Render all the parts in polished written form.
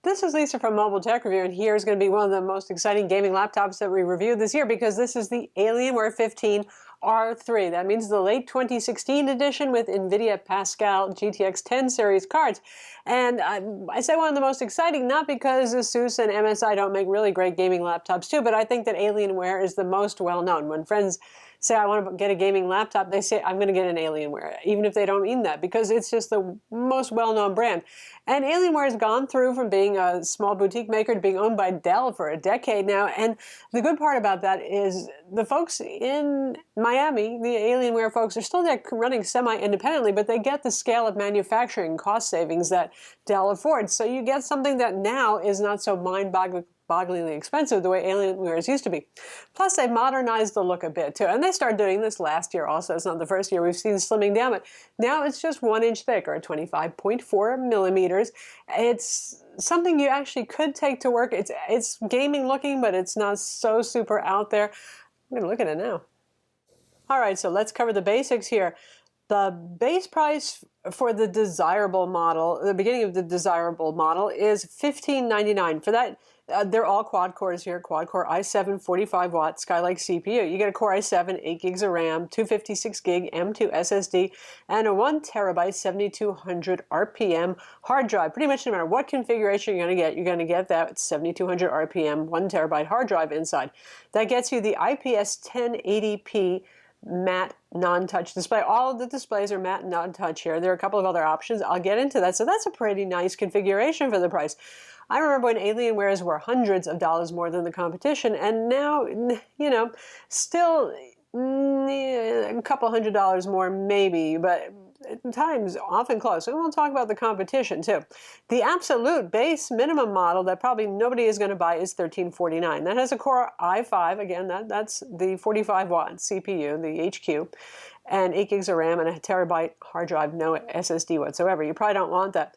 This is Lisa from Mobile Tech Review, and here's going to be one of the most exciting gaming laptops that we reviewed this year because this is the Alienware 15 R3. That means the late 2016 edition with NVIDIA Pascal GTX 10 series cards. And I say one of the most exciting, not because ASUS and MSI don't make really great gaming laptops too, but I think that Alienware is the most well-known. When friends say, I want to get a gaming laptop, they say, I'm going to get an Alienware, even if they don't mean that, because it's just the most well-known brand. And Alienware has gone through from being a small boutique maker to being owned by Dell for a decade now. And the good part about that is the folks in Miami, the Alienware folks, are still there running semi-independently, but they get the scale of manufacturing cost savings that Dell affords. So you get something that now is not so mind-bogglingly expensive the way Alienwares used to be. Plus, they modernized the look a bit too, and they started doing this last year also. It's not the first year we've seen slimming down, but now it's just 1 inch thick, or 25.4 millimeters. It's something you actually could take to work. It's gaming looking, but it's not so super out there. I'm going to look at it now. All right, so let's cover the basics here. The base price for the desirable model, the beginning of the desirable model, is $1599. For that, they're all quad cores here, quad core i7 45-watt Skylake CPU. You get a Core i7, 8 gigs of RAM, 256 gig M2 SSD, and a 1 terabyte 7200 RPM hard drive. Pretty much no matter what configuration you're going to get that 7200 RPM 1 terabyte hard drive inside. That gets you the IPS 1080p matte non-touch display. All of the displays are matte non-touch here. There are a couple of other options. I'll get into that. So that's a pretty nice configuration for the price. I remember when Alienwares were hundreds of dollars more than the competition, and now, you know, still a couple $100 more maybe, but at times often close. And we'll talk about the competition too. The absolute base minimum model that probably nobody is going to buy is $1349. That has a Core i5, again, that's the 45-watt CPU, the HQ, and 8 gigs of RAM and a terabyte hard drive, no SSD whatsoever. You probably don't want that.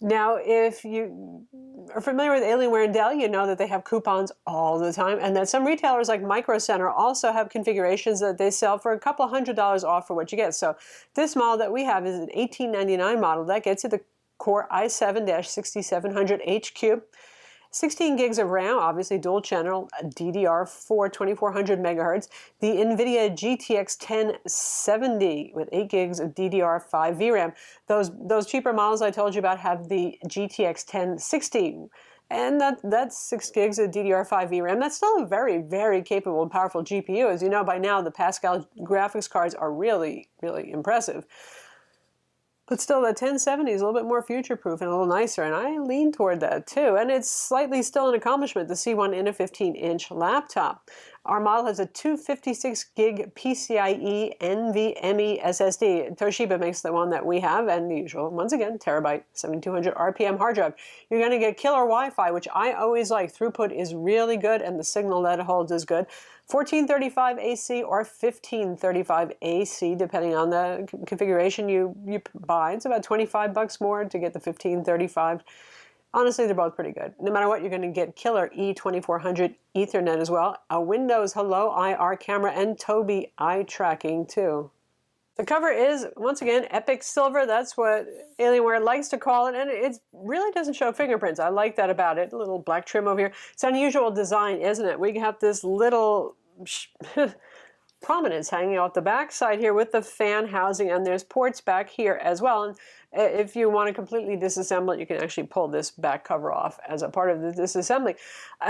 Now, if you are familiar with Alienware and Dell, you know that they have coupons all the time, and that some retailers like Micro Center also have configurations that they sell for a couple $100 off for what you get. So this model that we have is an $1899 model. That gets you the Core i7-6700 HQ. 16 gigs of RAM, obviously dual channel, DDR4 2400 megahertz. The NVIDIA GTX 1070 with 8 gigs of DDR5 VRAM. Those cheaper models I told you about have the GTX 1060. And that's 6 gigs of DDR5 VRAM. That's still a very, very capable and powerful GPU. As you know by now, the Pascal graphics cards are really, really impressive. But still, the 1070 is a little bit more future-proof and a little nicer, and I lean toward that too. And it's slightly still an accomplishment to see one in a 15-inch laptop. Our model has a 256 gig PCIe NVMe SSD. Toshiba makes the one that we have, and the usual, once again, terabyte 7200 RPM hard drive. You're going to get killer Wi-Fi, which I always like. Throughput is really good, and the signal that it holds is good. 1435 AC or 1535 AC, depending on the configuration you buy. It's about $25 more to get the 1535. Honestly, they're both pretty good. No matter what, you're going to get killer E2400 Ethernet as well, a Windows Hello IR camera, and Tobii eye tracking too. The cover is, once again, Epic Silver. That's what Alienware likes to call it, and it really doesn't show fingerprints. I like that about it. A little black trim over here. It's an unusual design, isn't it? We have this little prominence hanging off the back side here with the fan housing, and there's ports back here as well. And if you want to completely disassemble it, you can actually pull this back cover off as a part of the disassembly.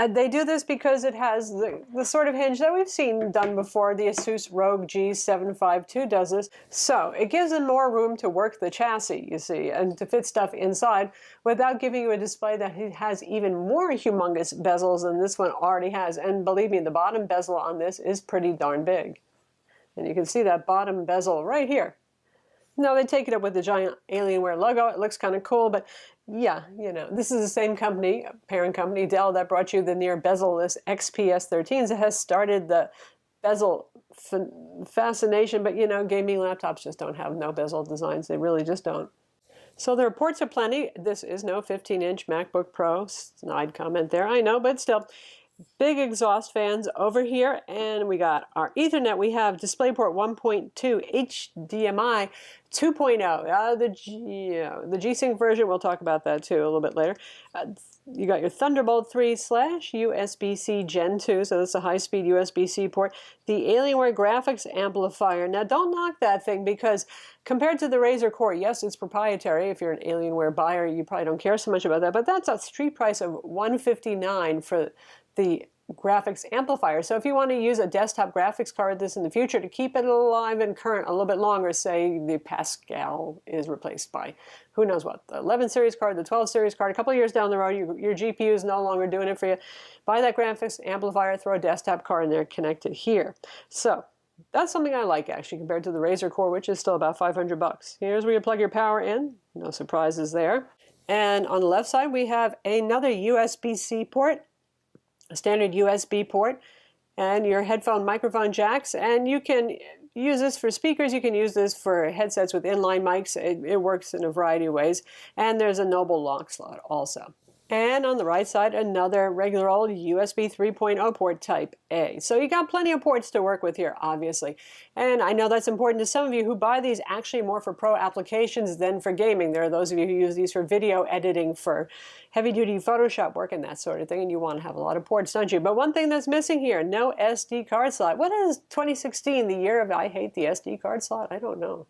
They do this because it has the sort of hinge that we've seen done before. The ASUS ROG G752 does this. So it gives them more room to work the chassis, you see, and to fit stuff inside without giving you a display that has even more humongous bezels than this one already has. And believe me, the bottom bezel on this is pretty darn big. And you can see that bottom bezel right here. No, they take it up with the giant Alienware logo. It looks kind of cool, but yeah, you know, this is the same company, parent company, Dell, that brought you the near bezel-less XPS 13s. It has started the bezel fascination, but you know, gaming laptops just don't have no bezel designs. They really just don't. So there are ports aplenty. This is no 15-inch MacBook Pro. Snide comment there, I know, but still. Big exhaust fans over here, and we got our Ethernet. We have DisplayPort 1.2, HDMI 2.0. The G-Sync version, we'll talk about that too a little bit later. You got your Thunderbolt 3 / USB-C Gen 2, so that's a high-speed USB-C port. The Alienware graphics amplifier. Now, don't knock that thing because compared to the Razer Core, yes, it's proprietary. If you're an Alienware buyer, you probably don't care so much about that, but that's a street price of $159 for the graphics amplifier. So if you want to use a desktop graphics card this in the future to keep it alive and current a little bit longer, say the Pascal is replaced by who knows what, the 11 series card, the 12 series card, a couple of years down the road, your GPU is no longer doing it for you. Buy that graphics amplifier, throw a desktop card in there, connect it here. So that's something I like actually compared to the Razer Core, which is still about 500 bucks. Here's where you plug your power in. No surprises there. And on the left side, we have another USB-C port, a standard USB port, and your headphone microphone jacks. And you can use this for speakers. You can use this for headsets with inline mics. It works in a variety of ways. And there's a Noble lock slot also. And on the right side, another regular old USB 3.0 port type A. So you got plenty of ports to work with here, obviously. And I know that's important to some of you who buy these actually more for pro applications than for gaming. There are those of you who use these for video editing, for heavy-duty Photoshop work and that sort of thing, and you want to have a lot of ports, don't you? But one thing that's missing here, no SD card slot. What is 2016, the year of I hate the SD card slot? I don't know.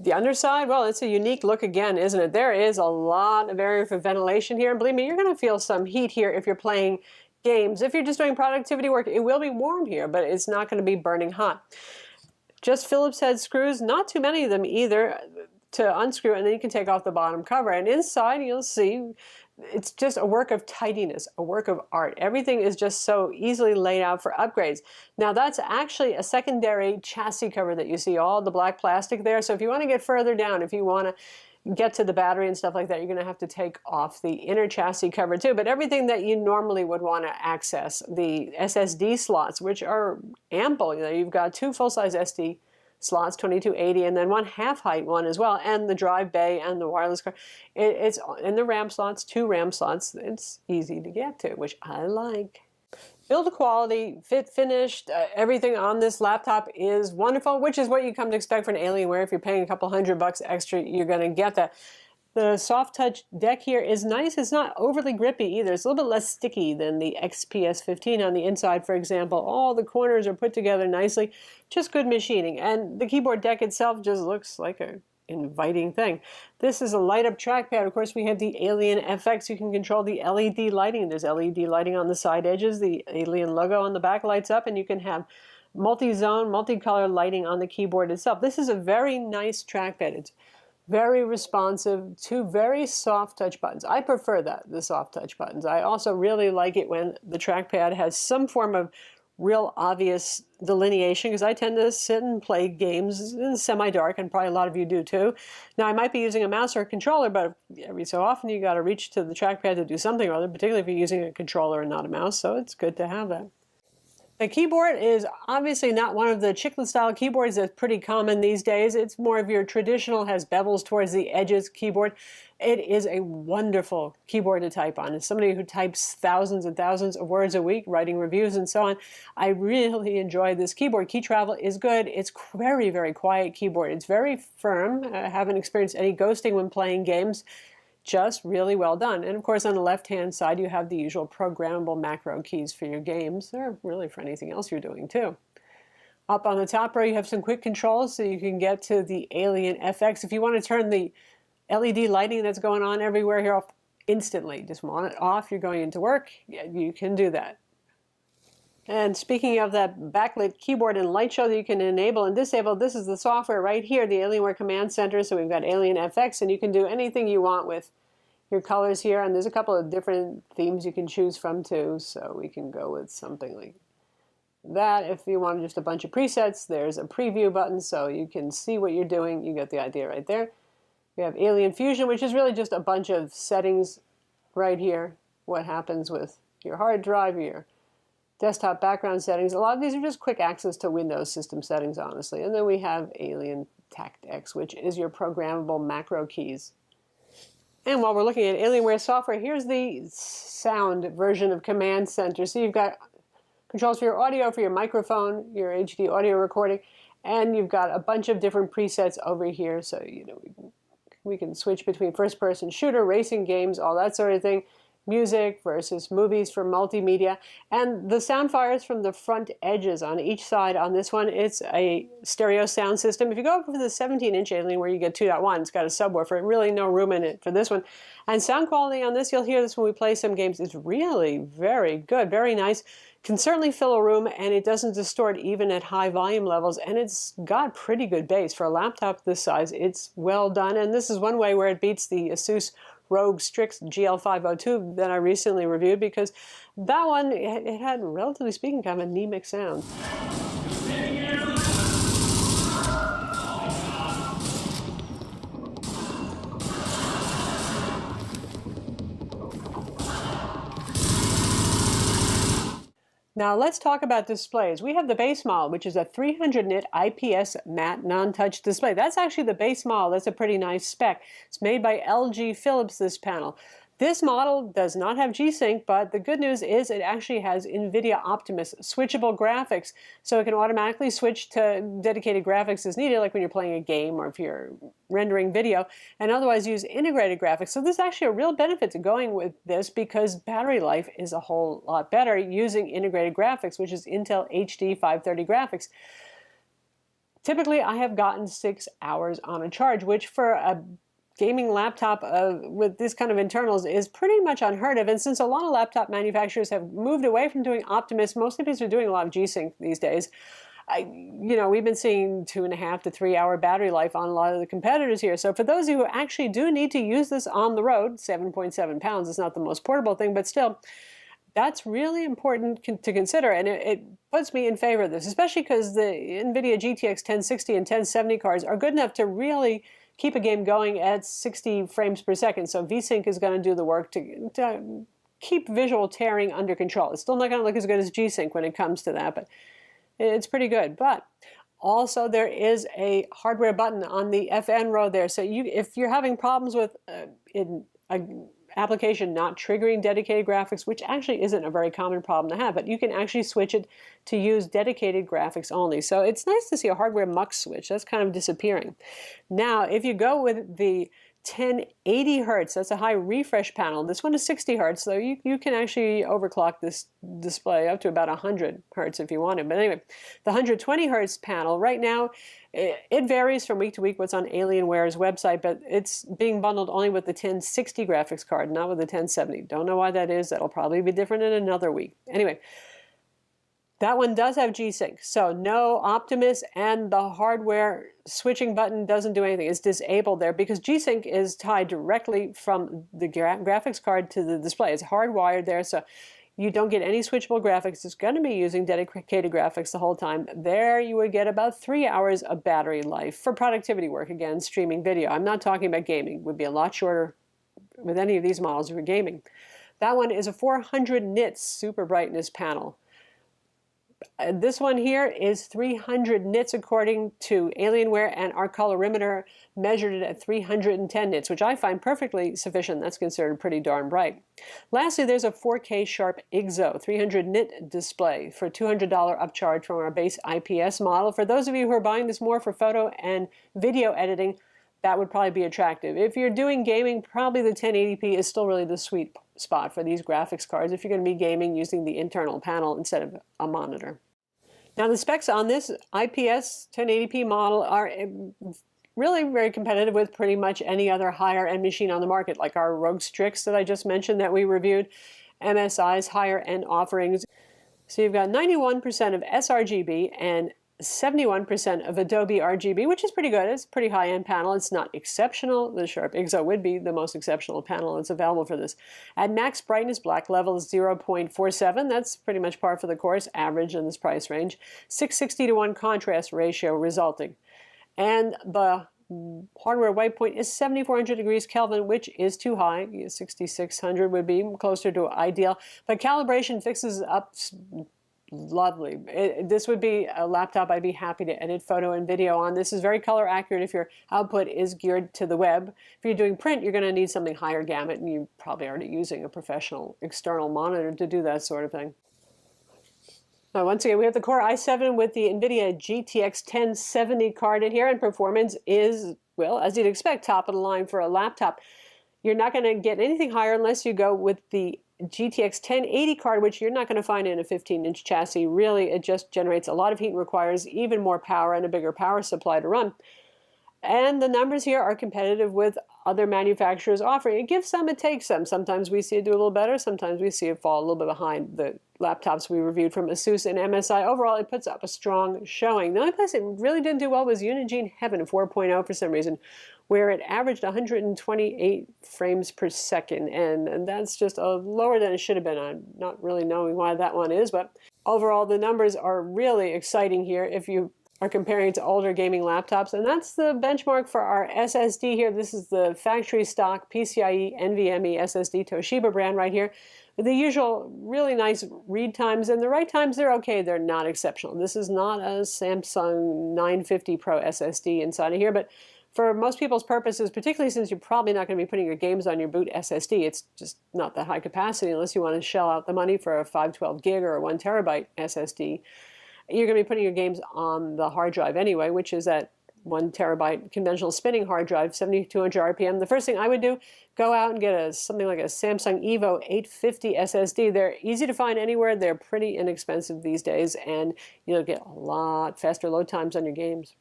The underside, well, it's a unique look again, isn't it? There is a lot of area for ventilation here. And believe me, you're going to feel some heat here if you're playing games. If you're just doing productivity work, it will be warm here, but it's not going to be burning hot. Just Phillips head screws, not too many of them either, to unscrew, and then you can take off the bottom cover. And inside, you'll see, it's just a work of tidiness, a work of art. Everything is just so easily laid out for upgrades. Now that's actually a secondary chassis cover that you see, all the black plastic there. So if you want to get further down, if you want to get to the battery and stuff like that, you're going to have to take off the inner chassis cover too. But everything that you normally would want to access, the SSD slots, which are ample. You know, you've got two full-size SD slots, 2280, and then one half-height one as well, and the drive bay and the wireless card. It's in the RAM slots, 2 RAM slots. It's easy to get to, which I like. Build quality, fit, finished, everything on this laptop is wonderful, which is what you come to expect for an Alienware. If you're paying a couple $100 extra, you're going to get that. The soft touch deck here is nice. It's not overly grippy either. It's a little bit less sticky than the XPS 15 on the inside, for example. All the corners are put together nicely. Just good machining. And the keyboard deck itself just looks like an inviting thing. This is a light-up trackpad. Of course, we have the Alien FX. You can control the LED lighting. There's LED lighting on the side edges. The Alien logo on the back lights up, and you can have multi-zone, multicolor lighting on the keyboard itself. This is a very nice trackpad. It's very responsive, 2 very soft touch buttons. I prefer that, the soft touch buttons. I also really like it when the trackpad has some form of real obvious delineation, because I tend to sit and play games in semi-dark, and probably a lot of you do too. Now, I might be using a mouse or a controller, but every so often you got to reach to the trackpad to do something or other, particularly if you're using a controller and not a mouse, so it's good to have that. The keyboard is obviously not one of the chiclet-style keyboards that's pretty common these days. It's more of your traditional, has bevels towards the edges keyboard. It is a wonderful keyboard to type on. As somebody who types thousands and thousands of words a week, writing reviews and so on, I really enjoy this keyboard. Key travel is good. It's very, very quiet keyboard. It's very firm. I haven't experienced any ghosting when playing games. Just really well done. And of course, on the left-hand side, you have the usual programmable macro keys for your games, or really for anything else you're doing too. Up on the top row, you have some quick controls so you can get to the Alien FX. If you want to turn the LED lighting that's going on everywhere here off instantly, just want it off, you're going into work, you can do that. And speaking of that backlit keyboard and light show that you can enable and disable, this is the software right here, the Alienware Command Center. So we've got Alien FX, and you can do anything you want with your colors here. And there's a couple of different themes you can choose from too. So we can go with something like that. If you want just a bunch of presets, there's a preview button so you can see what you're doing. You get the idea right there. We have Alien Fusion, which is really just a bunch of settings right here. What happens with your hard drive, your desktop background settings. A lot of these are just quick access to Windows system settings, honestly. And then we have Alien TactX, which is your programmable macro keys. And while we're looking at Alienware software, here's the sound version of Command Center. So you've got controls for your audio, for your microphone, your HD audio recording, and you've got a bunch of different presets over here. So, you know, we can switch between first-person shooter, racing games, all that sort of thing. music versus movies for multimedia. And the sound fires from the front edges on each side on this one. It's a stereo sound system. If you go up for the 17-inch Alienware, you get 2.1. It's got a subwoofer. Really no room in it for this one. And sound quality on this, you'll hear this when we play some games, is really very good, very nice. Can certainly fill a room, and it doesn't distort even at high volume levels, and it's got pretty good bass. For a laptop this size, it's well done, and this is one way where it beats the Asus ROG Strix GL502 that I recently reviewed, because that one, it had, relatively speaking, kind of an anemic sound. Now let's talk about displays. We have the base model, which is a 300 nit IPS matte non-touch display. That's actually the base model. That's a pretty nice spec. It's made by LG Philips, this panel. This model does not have G-Sync, but the good news is it actually has NVIDIA Optimus switchable graphics, so it can automatically switch to dedicated graphics as needed, like when you're playing a game or if you're rendering video, and otherwise use integrated graphics. So there's actually a real benefit to going with this, because battery life is a whole lot better using integrated graphics, which is Intel HD 530 graphics. Typically, I have gotten 6 hours on a charge, which for a gaming laptop with this kind of internals is pretty much unheard of. And since a lot of laptop manufacturers have moved away from doing Optimus, mostly because they're doing a lot of G-Sync these days, we've been seeing 2.5 to 3 hour battery life on a lot of the competitors here. So for those of you who actually do need to use this on the road, 7.7 pounds is not the most portable thing, but still, that's really important to consider, and it puts me in favor of this, especially because the NVIDIA GTX 1060 and 1070 cards are good enough to really keep a game going at 60 frames per second. So VSync is going to do the work to keep visual tearing under control. It's still not going to look as good as G-Sync when it comes to that, but it's pretty good. But also there is a hardware button on the FN row there. So if you're having problems with application not triggering dedicated graphics, which actually isn't a very common problem to have, but you can actually switch it to use dedicated graphics only. So it's nice to see a hardware mux switch. That's kind of disappearing. Now, if you go with the 1080 hertz, that's a high refresh panel. This one is 60 hertz, so you can actually overclock this display up to about 100 hertz if you want it. But anyway, the 120 hertz panel, right now, it varies from week to week what's on Alienware's website, but it's being bundled only with the 1060 graphics card, not with the 1070. Don't know why that is. That'll probably be different in another week. Anyway, that one does have G-Sync, so no Optimus, and the hardware switching button doesn't do anything. It's disabled there because G-Sync is tied directly from the graphics card to the display. It's hardwired there, so you don't get any switchable graphics. It's going to be using dedicated graphics the whole time. There you would get about 3 hours of battery life for productivity work, again, streaming video. I'm not talking about gaming. It would be a lot shorter with any of these models for gaming. That one is a 400 nits super brightness panel. This one here is 300 nits according to Alienware, and our colorimeter measured it at 310 nits, which I find perfectly sufficient. That's considered pretty darn bright. Lastly, there's a 4K Sharp IGZO 300 nit display for a $200 upcharge from our base IPS model. For those of you who are buying this more for photo and video editing, that would probably be attractive. If you're doing gaming, probably the 1080p is still really the sweet spot for these graphics cards if you're going to be gaming using the internal panel instead of a monitor. Now the specs on this IPS 1080p model are really very competitive with pretty much any other higher end machine on the market, like our ROG Strix that I just mentioned that we reviewed, MSI's higher end offerings. So you've got 91% of sRGB and 71% of Adobe RGB, which is pretty good. It's a pretty high-end panel. It's not exceptional. The Sharp IGZO would be the most exceptional panel that's available for this. At max brightness, black level is 0.47. That's pretty much par for the course, average in this price range. 660:1 contrast ratio resulting. And the hardware white point is 7400 degrees Kelvin, which is too high. 6600 would be closer to ideal. But calibration fixes up lovely. This would be a laptop I'd be happy to edit photo and video on. This is very color accurate if your output is geared to the web. If you're doing print, you're going to need something higher gamut, and you're probably already using a professional external monitor to do that sort of thing. Now, once again, we have the Core i7 with the NVIDIA GTX 1070 card in here, and performance is, well, as you'd expect, top of the line for a laptop. You're not going to get anything higher unless you go with the GTX 1080 card, which you're not going to find in a 15-inch chassis. Really, it just generates a lot of heat and requires even more power and a bigger power supply to run. And the numbers here are competitive with other manufacturers offering. It gives some, it takes some. Sometimes we see it do a little better. Sometimes we see it fall a little bit behind the laptops we reviewed from ASUS and MSI. Overall, it puts up a strong showing. The only place it really didn't do well was Unigine Heaven 4.0 for some reason, where it averaged 128 frames per second. And that's just lower than it should have been. I'm not really knowing why that one is, but overall, the numbers are really exciting here if you are comparing to older gaming laptops. And that's the benchmark for our SSD here. This is the factory stock PCIe NVMe SSD Toshiba brand right here. The usual really nice read times, and the write times, they're okay. They're not exceptional. This is not a Samsung 950 Pro SSD inside of here, but for most people's purposes, particularly since you're probably not going to be putting your games on your boot SSD, it's just not that high capacity unless you want to shell out the money for a 512 gig or a 1 terabyte SSD. You're going to be putting your games on the hard drive anyway, which is that 1 terabyte conventional spinning hard drive, 7200 RPM. The first thing I would do, go out and get something like a Samsung Evo 850 SSD. They're easy to find anywhere. They're pretty inexpensive these days, and you'll get a lot faster load times on your games.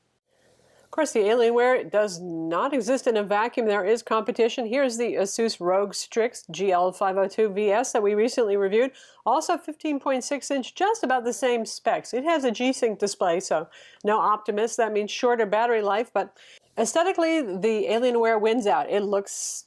Of course, the Alienware does not exist in a vacuum. There is competition. Here's the ASUS ROG Strix GL502 VS that we recently reviewed. Also 15.6-inch, just about the same specs. It has a G-Sync display, so no Optimus. That means shorter battery life, but aesthetically, the Alienware wins out. It looks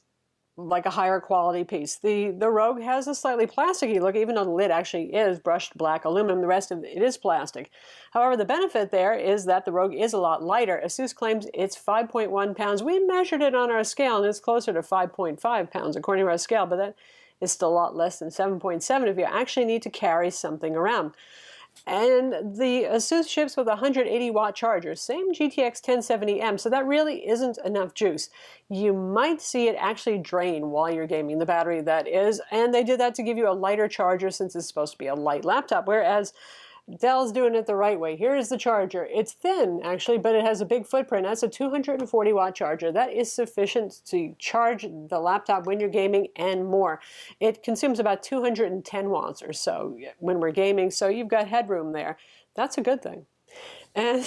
like a higher quality piece. The ROG has a slightly plasticky look, even though the lid actually is brushed black aluminum. The rest of it is plastic. However, the benefit there is that the ROG is a lot lighter. ASUS claims it's 5.1 pounds. We measured it on our scale, and it's closer to 5.5 pounds according to our scale, but that is still a lot less than 7.7 if you actually need to carry something around. And the ASUS ships with a 180-watt charger, same GTX 1070M, so that really isn't enough juice. You might see it actually drain while you're gaming, the battery that is, and they did that to give you a lighter charger since it's supposed to be a light laptop, whereas Dell's doing it the right way. Here's the charger. It's thin, actually, but it has a big footprint. That's a 240-watt charger. That is sufficient to charge the laptop when you're gaming and more. It consumes about 210 watts or so when we're gaming, so you've got headroom there. That's a good thing. And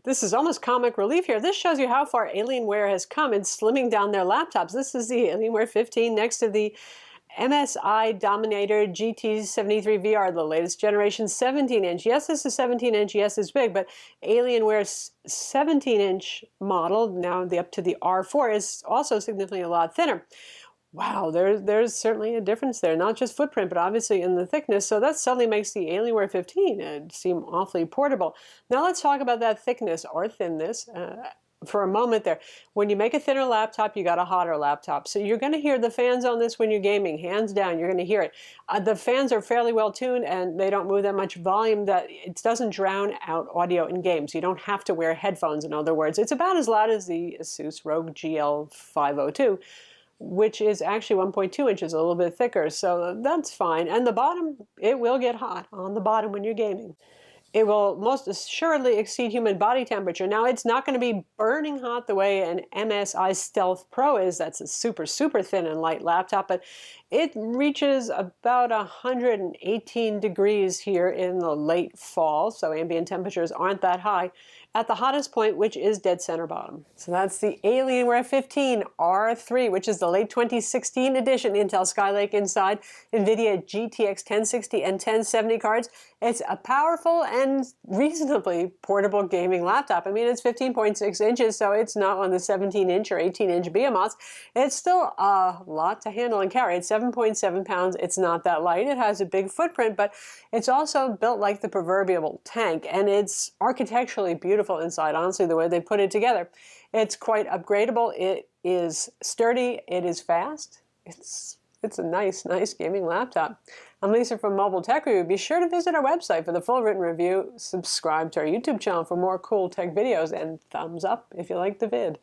this is almost comic relief here. This shows you how far Alienware has come in slimming down their laptops. This is the Alienware 15 next to the MSI Dominator GT73 VR, the latest generation 17-inch. Yes, this is 17-inch. Yes, it's big, but Alienware's 17-inch model, now up to the R4, is also significantly a lot thinner. Wow, there's certainly a difference there, not just footprint, but obviously in the thickness. So that suddenly makes the Alienware 15 seem awfully portable. Now let's talk about that thickness or thinness for a moment there. When you make a thinner laptop, you got a hotter laptop. So you're going to hear the fans on this when you're gaming, hands down, you're going to hear it. The fans are fairly well tuned and they don't move that much volume that it doesn't drown out audio in games. You don't have to wear headphones, in other words. It's about as loud as the ASUS ROG GL502, which is actually 1.2 inches, a little bit thicker. So that's fine. And the bottom, it will get hot on the bottom when you're gaming. It will most assuredly exceed human body temperature. Now, it's not going to be burning hot the way an MSI Stealth Pro is. That's a super, super thin and light laptop, but it reaches about 118 degrees here in the late fall, so ambient temperatures aren't that high at the hottest point, which is dead center bottom. So that's the Alienware 15 R3, which is the late 2016 edition Intel Skylake inside NVIDIA GTX 1060 and 1070 cards. It's a powerful and reasonably portable gaming laptop. I mean, it's 15.6 inches, so it's not one of the 17-inch or 18-inch behemoths. It's still a lot to handle and carry. It's 7.7 pounds. It's not that light. It has a big footprint, but it's also built like the proverbial tank, and it's architecturally beautiful inside, honestly, the way they put it together. It's quite upgradable. It is sturdy. It is fast. It's a nice gaming laptop. I'm Lisa from Mobile Tech Review. Be sure to visit our website for the full written review. Subscribe to our YouTube channel for more cool tech videos, and thumbs up if you like the vid.